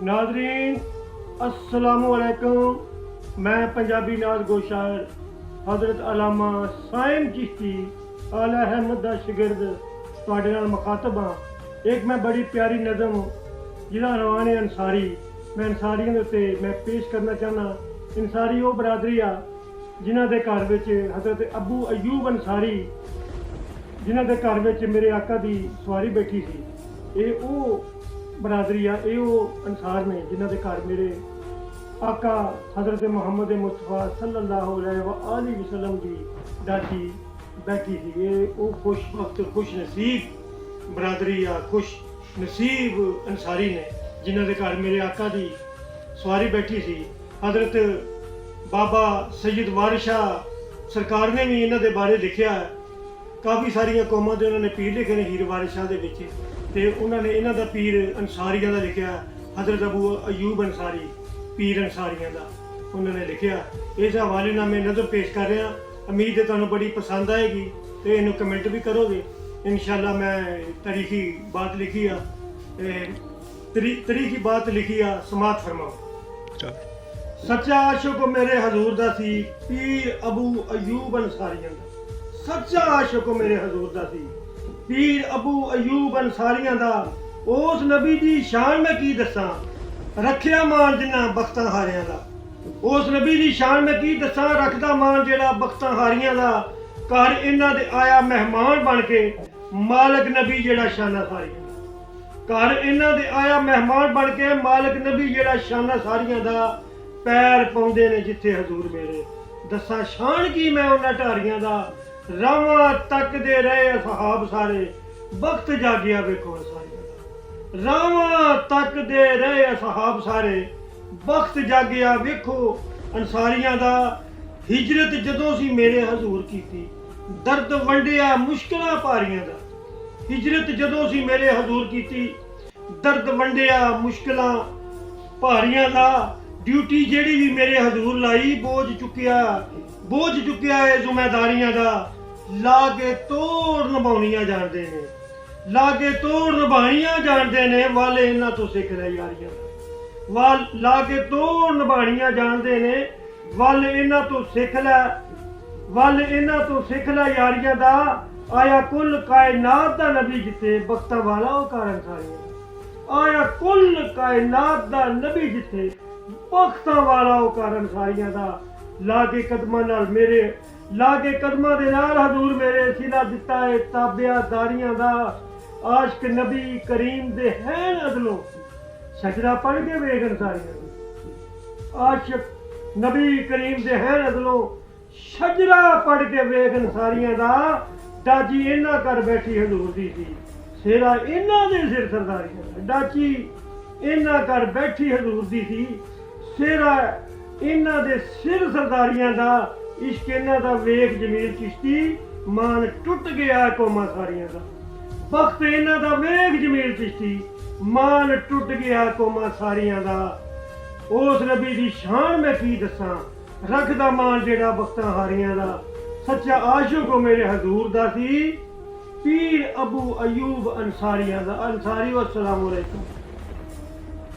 नाजरीन अस्सलामुअलैकुम। मैं पंजाबी नाज गो शायर हज़रत अल्लामा साइम चिश्ती आला अहमद दा शिगिर्द तुहाडे नाल मुखातब हाँ। एक मैं बड़ी प्यारी नज़म जिला रवान अंसारी मैं अंसारियों के उत्ते मैं पेश करना चाहना। अंसारी वो बरादरी आ जिन्हां दे घर विच हज़रत अबू अयूब अंसारी जिन्हां दे घर विच मेरे आका दी सवारी बैठी सी। ये वो बरादरी आ, ये वो अंसार ने जिन्हां दे घर मेरे आका हज़रत मुहम्मद मुस्तफा सल्लल्लाहु अलैहि वसल्लम की दादी बैठी थी। ये वो खुश वक्त खुश नसीब बरादरी आ, खुश नसीब अंसारी ने जिन्हां दे घर मेरे आका दी सवारी बैठी सी। हज़रत बाबा सैयद वारिस शाह सरकार ने भी इन्हां दे बारे लिखिया है। काफ़ी सारिया कौमां दे उन्होंने पीर लिखे ने हीर वारिस शाह दे विच ते उन्होंने इन्हां दा पीर अंसारियां दा लिखिया हज़रत अबू अयूब अंसारी पीर अंसारियां दा उन्होंने लिखिया। इस हवाले नाल मैं नज़र पेश कर रहा। उम्मीद है तुहानूं बड़ी पसंद आएगी तो इन्हूं कमेंट भी करोगे इंशाअल्लाह। मैं तारीखी बात लिखी आ, तारीखी बात लिखी आ, समात फरमाओ। सच्चा आशिक मेरे हजूर दा सी पीर अबू अयूब अंसारियां दा। सच्चा आशिक मेरे हजूर दा सी पीर अबू अयूब अंसारियां दा। उस नबी दी शान मैं की दसां रखिया मान जिन्ना बख्तां हारियां दा। उस नबी दी शान मैं की दसां रखदा मान जेड़ा बख्तां हारियां दा। घर इन्हां दे आया मेहमान बन के मालिक नबी जेड़ा शाना सारियां दा। घर इन्हां दे आया मेहमान बन के मालिक नबी जेड़ा शाना सारियां दा। पैर पाउंदे ने जिथे हजूर मेरे दसां शान की मैं उन्हां ढारियां दा। रावां तकदे रहे असहाब सारे वक्त जागिया वेखो अंसारियां दा। रावां तकदे रहे असहाब सारे वक्त जागिया वेखो अंसारियां दा। हिजरत जदों सी मेरे हजूर कीती दर्द वंडिया मुश्किलां भारियां दा। हिजरत जदों सी मेरे हजूर कीती दर्द वंडिया मुश्किलां भारियां दा। ड्यूटी जेड़ी भी मेरे हजूर लाई बोझ चुकिया है जिम्मेदारियां दा। लागे तोड़ निभाउणियां जानदे ने लागे तोड़ निभाणियां जानदे ने वाले इन्हां तो सिख ले यारियां दा। वाल लागे तोड़ निभाणियां जानदे ने वाले इन्हां तो सिख ले यारियां दा। आया कुल कायनात दा नबी जिथे बख्तां वाला ओ घर अंसारियां दा। आया कुल कायनात दा नबी जिथे बख्तां वाला ओ घर अंसारियां दा। लागे कदमां नाल मेरे लागे कदमां दे नाल हजूर मेरे सिला दिता है ताबिया दारियां दा। आशिक नबी करीम दे हैन अदलों सजदा पढ़ के वेख अंसारियां दा। आशिक नबी करीम दे हैन अदलों सजदा पढ़ के वेख अंसारियां दा। डाची इन्हां कर बैठी हजूर दी सी सेरा इन्हां दे सिर सरदारियां दा। डाची इन्हां कर बैठी हजूर दी सी सेरा इन्हां दे सिर सरदारियां दा। इश्क इन्हां दा वेख जमील चिश्ती मान टुट गया कौमां सारियां दा। वक्त इन्हां दा वेख जमील चिश्ती मान टुट गया कौमां सारियां दा। उस नबी दी शान मैं की दसां रखदा मान जेड़ा बख्तां हारियां दा। सच्चा आशिक मेरे हजूर दा सी पीर अबू अयूब अंसारियां दा। अंसारी अस्सलामु अलैकुम।